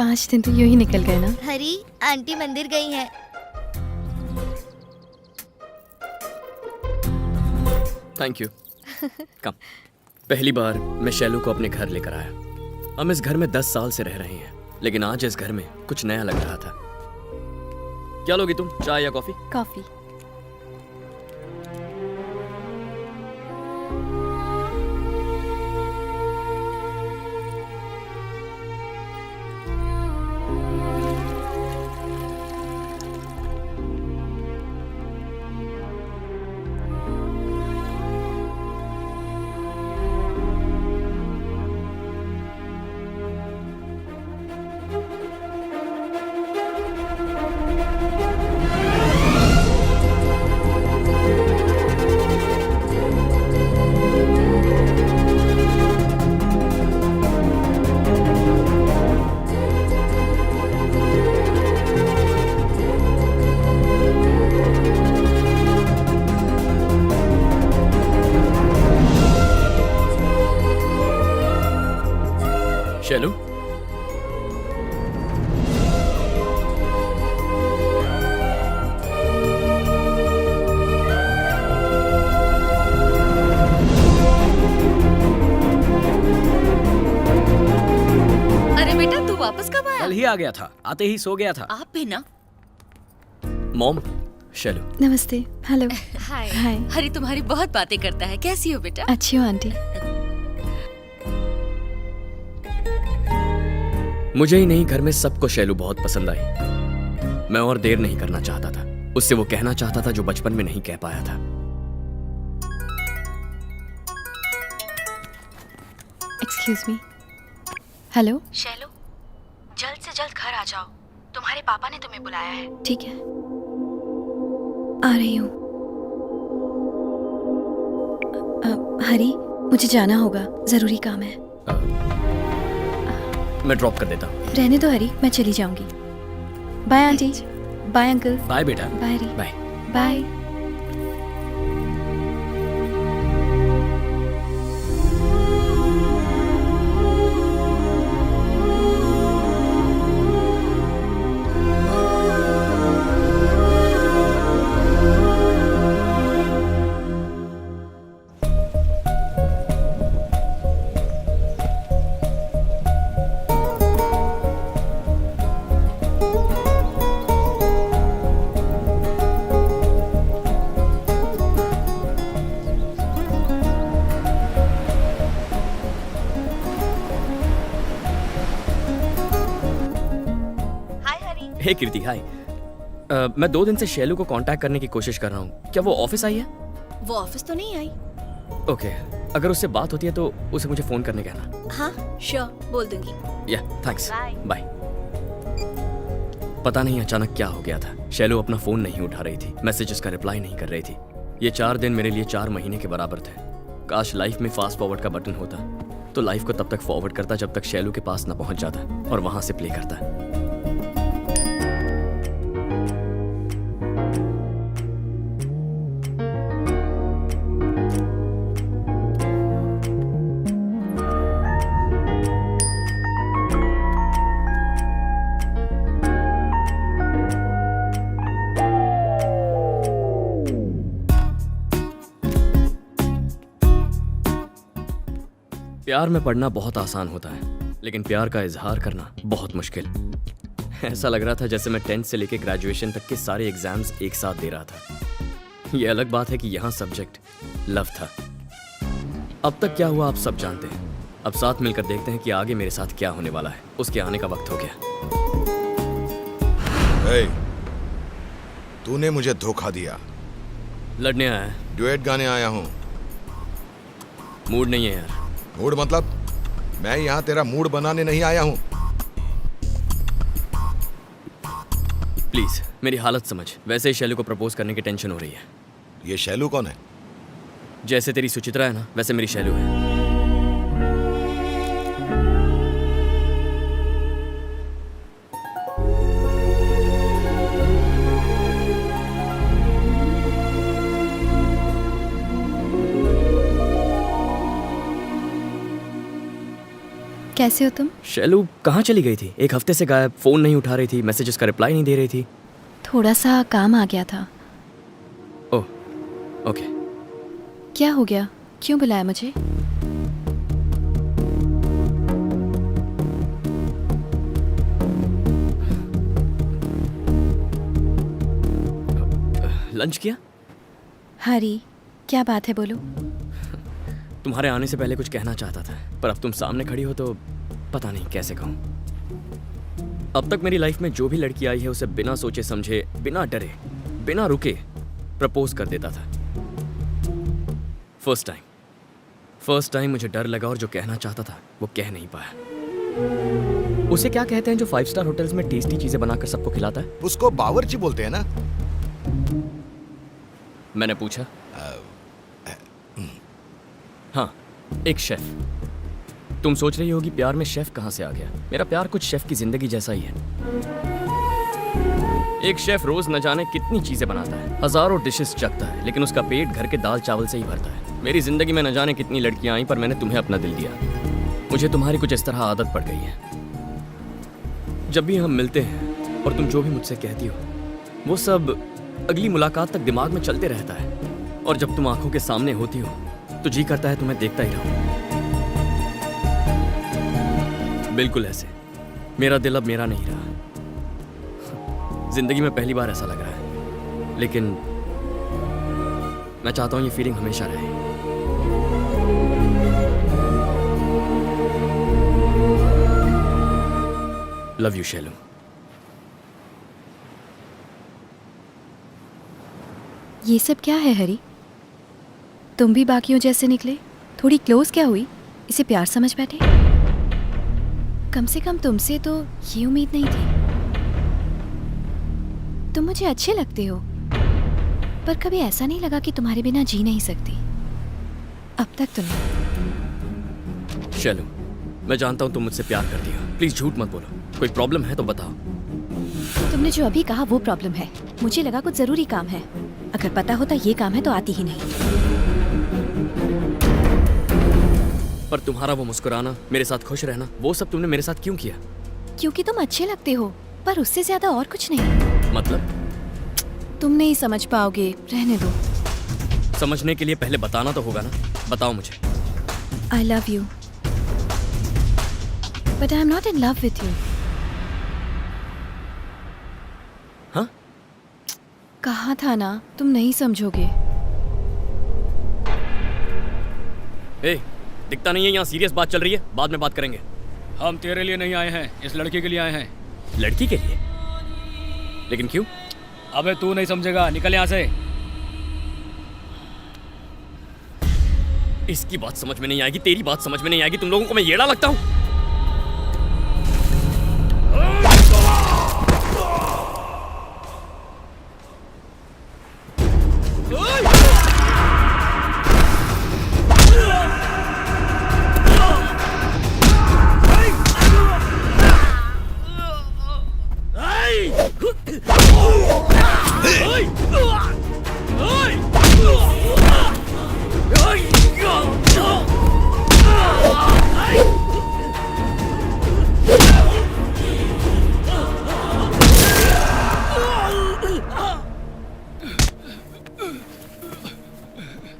5 दिन तो यूं ही निकल गए ना। हरी आंटी मंदिर गई हैं। Thank you. कम। पहली बार मैं शैलू को अपने घर लेकर आया। हम इस घर में 10 साल से रह रहे हैं, लेकिन आज इस घर में कुछ नया लग रहा था। क्या लोगी तुम, चाय या कॉफी? कॉफी। शैलू, अरे बेटा, तू वापस कब आया? कल ही आ गया था, आते ही सो गया था। आप भी ना। मॉम, शैलू। नमस्ते। हेलो। हाय। हाय। हरी तुम्हारी बहुत बातें करता है। कैसी हो बेटा? अच्छी हो आंटी। मुझे ही नहीं, घर में सबको शैलू बहुत पसंद आई। मैं और देर नहीं करना चाहता था, उससे वो कहना चाहता था जो बचपन में नहीं कह पाया था। Excuse me. हेलो। शैलू, जल्द से जल्द घर आ जाओ। तुम्हारे पापा ने तुम्हें बुलाया है। ठीक है, आ रही हूँ। हरी, मुझे जाना होगा, जरूरी काम है। मैं ड्रॉप कर देता हूँ। रहने दो हरी, मैं चली जाऊंगी। Bye aunty. Bye uncle. Bye बेटा। Bye Hari. Bye. Bye. Hey Kirti, hi. मैं 2 दिन से शैलू को कांटेक्ट करने की कोशिश कर रहा हूँ। क्या वो ऑफिस आई है? वो ऑफिस तो नहीं आई। ओके, अगर उससे बात होती है तो उसे मुझे फोन करने कहना। हाँ श्योर, बोल दूंगी। या थैंक्स। Bye. बाय। पता नहीं अचानक क्या हो गया था, शैलू अपना फोन नहीं उठा रही थी, मैसेजेस का रिप्लाई नहीं कर रही थी। ये 4 दिन मेरे लिए 4 महीने के बराबर थे। काश लाइफ में फास्ट फॉरवर्ड का बटन होता तो लाइफ को तब तक फॉरवर्ड करता जब तक शैलू के पास न पहुंच जाता और वहां से प्ले करता। प्यार में पढ़ना बहुत आसान होता है, लेकिन प्यार का इजहार करना बहुत मुश्किल। ऐसा लग रहा था जैसे मैं 10th से लेकर ग्रेजुएशन तक के सारे एग्जाम्स एक साथ दे रहा था। ये अलग बात है कि यहाँ सब्जेक्ट लव था। अब तक क्या हुआ आप सब जानते हैं। अब साथ मिलकर देखते हैं कि आगे मेरे साथ क्या होने वाला है। उसके आने का वक्त हो गया। hey, तूने मुझे धोखा दिया। लड़ने आया है। डुएट गाने आया हूँ। मूड नहीं है यार। मूड मतलब? मैं यहाँ तेरा मूड बनाने नहीं आया हूँ। प्लीज मेरी हालत समझ। वैसे ही शैलू को प्रपोज करने की टेंशन हो रही है। ये शैलू कौन है? जैसे तेरी सुचित्रा है ना, वैसे मेरी शैलू है। कैसे हो तुम? शैलू कहाँ चली गई थी? एक हफ्ते से गायब, फोन नहीं उठा रही थी, मैसेजेस का रिप्लाई नहीं दे रही थी। थोड़ा सा काम आ गया था। ओह, ओके। क्या हो गया? क्यों बुलाया मुझे? लंच किया? हरी, क्या बात है, बोलो। तुम्हारे आने से पहले कुछ कहना चाहता था, पर अब तुम सामने खड़ी हो तो पता नहीं कैसे कहूँ। अब तक मेरी लाइफ में जो भी लड़की आई है उसे बिना सोचे समझे, बिना डरे, बिना रुके प्रपोज कर देता था। फर्स्ट टाइम मुझे डर लगा और जो कहना चाहता था वो कह नहीं पाया। उसे क्या कहते हैं जो 5 स्टार होटल्स में टेस्टी चीजें बनाकर सबको खिलाता है? उसको बावर्ची बोलते हैं ना। मैंने पूछा। हाँ, एक शेफ। तुम सोच रही होगी प्यार में शेफ कहाँ से आ गया? मेरा प्यार कुछ शेफ की जिंदगी जैसा ही है। एक शेफ रोज न जाने कितनी चीजें बनाता है, हजारों डिशेस चखता है, लेकिन उसका पेट घर के दाल चावल से ही भरता है। मेरी जिंदगी में न जाने कितनी लड़कियां आई, पर मैंने तुम्हें अपना दिल दिया। मुझे तुम्हारी कुछ इस तरह आदत पड़ गई है। जब भी हम मिलते हैं और तुम जो भी मुझसे कहती हो वो सब अगली मुलाकात तक दिमाग में चलते रहता है, और जब तुम आंखों के सामने होती हो तो जी करता है तुम्हें देखता ही रहूं। बिल्कुल ऐसे मेरा दिल अब मेरा नहीं रहा। जिंदगी में पहली बार ऐसा लग रहा है, लेकिन मैं चाहता हूं ये फीलिंग हमेशा रहे। Love you Shailu. ये सब क्या है हरी? तुम भी बाकियों जैसे निकले। थोड़ी क्लोज क्या हुई? इसे प्यार समझ बैठे? कम से कम तुमसे तो ये उम्मीद नहीं थी। तुम मुझे अच्छे लगते हो, पर कभी ऐसा नहीं लगा कि तुम्हारे बिना जी नहीं सकती। अब तक तो नहीं। शैलू, मैं जानता हूं तुम मुझसे प्यार करती हो। प्लीज झूठ मत बोलो। कोई प्रॉब्लम है तो बताओ। तुमने जो अभी कहा वो प्रॉब्लम है। मुझे लगा कुछ जरूरी काम है। अगर पता होता ये काम है तो आती ही नहीं। पर तुम्हारा वो मुस्कुराना, मेरे साथ खुश रहना, वो सब तुमने मेरे साथ क्यों किया? क्योंकि तुम अच्छे लगते हो, पर उससे ज्यादा और कुछ नहीं। मतलब? तुम नहीं समझ पाओगे, रहने दो। समझने के लिए पहले बताना तो होगा ना। बताओ मुझे। I love you, but I'm not in love with you. हाँ? कहा था ना, तुम नहीं समझोगे। ए, दिखता नहीं है यहाँ सीरियस बात चल रही है, बाद में बात करेंगे। हम तेरे लिए नहीं आए हैं, इस लड़की के लिए आए हैं। लड़की के लिए? लेकिन क्यों? अबे तू नहीं समझेगा, निकल यहाँ से। इसकी बात समझ में नहीं आएगी, तेरी बात समझ में नहीं आएगी। तुम लोगों को मैं येड़ा लगता हूँ?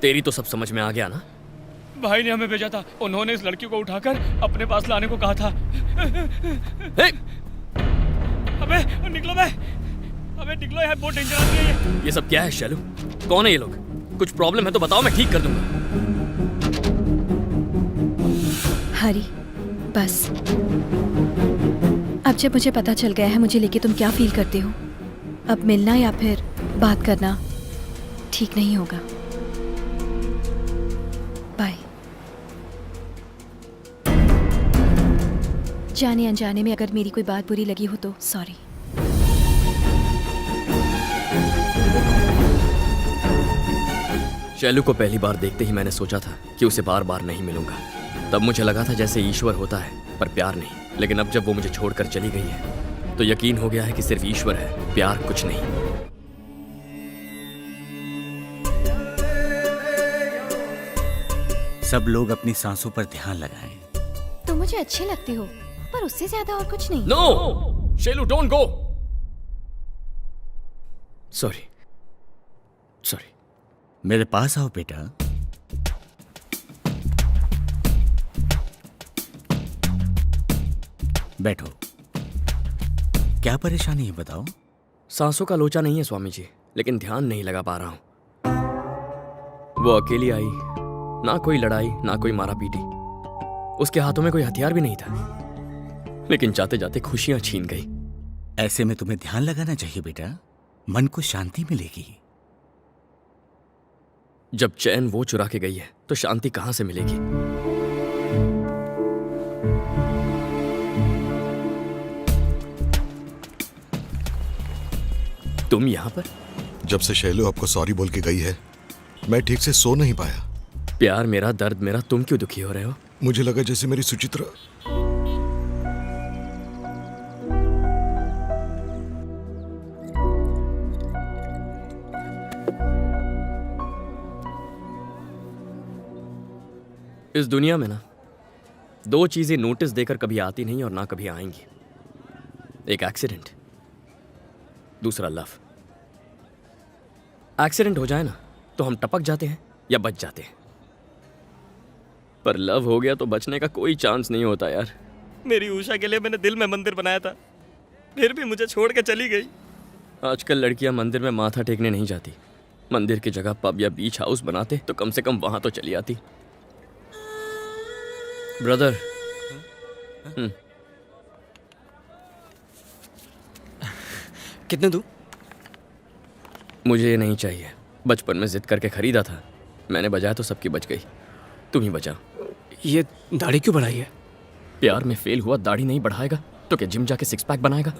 तेरी तो सब समझ में आ गया ना? भाई ने हमें भेजा था, उन्होंने इस लड़की को उठाकर अपने पास लाने को कहा था। अबे निकलो बे, अबे निकलो, यहाँ बहुत डेंजर आदमी है ये सब क्या है शैलू? कौन है ये लोग? कुछ प्रॉब्लम है तो बताओ, मैं ठीक कर दूंगा। हरी, बस। अब जब मुझे पता चल गया है मुझे लेके तुम क्या फील करते हो, अब मिलना या फिर बात करना ठीक नहीं होगा। बाय। जाने अनजाने में अगर मेरी कोई बात बुरी लगी हो तो सॉरी। शैलू को पहली बार देखते ही मैंने सोचा था कि उसे बार बार नहीं मिलूंगा। तब मुझे लगा था जैसे ईश्वर होता है पर प्यार नहीं। लेकिन अब जब वो मुझे छोड़कर चली गई है तो यकीन हो गया है कि सिर्फ ईश्वर है, प्यार कुछ नहीं। सब लोग अपनी सांसों पर ध्यान लगाएं। तुम मुझे अच्छे लगते हो, पर उससे ज्यादा और कुछ नहीं। No Shelu, don't go. Sorry sorry. मेरे पास आओ बेटा। बैठो। क्या परेशानी है बताओ? सांसों का लोचा नहीं है स्वामी जी, लेकिन ध्यान नहीं लगा पा रहा हूं। वो अकेली आई, ना कोई लड़ाई ना कोई मारा पीटी, उसके हाथों में कोई हथियार भी नहीं था, लेकिन जाते जाते खुशियां छीन गई। ऐसे में तुम्हें ध्यान लगाना चाहिए बेटा, मन को शांति मिलेगी। जब चैन वो चुरा के गई है तो शांति कहां से मिलेगी? तुम यहां पर? जब से शैलू आपको सॉरी बोल के गई है, मैं ठीक से सो नहीं पाया। प्यार मेरा, दर्द मेरा, तुम क्यों दुखी हो रहे हो? मुझे लगा जैसे मेरी सुचित्रा। इस दुनिया में ना दो चीजें नोटिस देकर कभी आती नहीं और ना कभी आएंगी। एक एक्सीडेंट, दूसरा लव। एक्सीडेंट हो जाए ना तो हम टपक जाते हैं या बच जाते हैं, पर लव हो गया तो बचने का कोई चांस नहीं होता यार। मेरी उषा के लिए मैंने दिल में मंदिर बनाया था, फिर भी मुझे छोड़ के चली गई। आजकल लड़कियां मंदिर में माथा टेकने नहीं जाती, मंदिर की जगह पब या बीच हाउस बनाते तो कम से कम वहां तो चली आती। ब्रदर, कितने दूं? मुझे ये नहीं चाहिए। बचपन में जिद करके खरीदा था, मैंने बजाया तो सबकी बच गई, तुम ही बचा। ये दाढ़ी क्यों बढ़ाई है? प्यार में फेल हुआ दाढ़ी नहीं बढ़ाएगा तो क्या जिम जाके सिक्स पैक बनाएगा?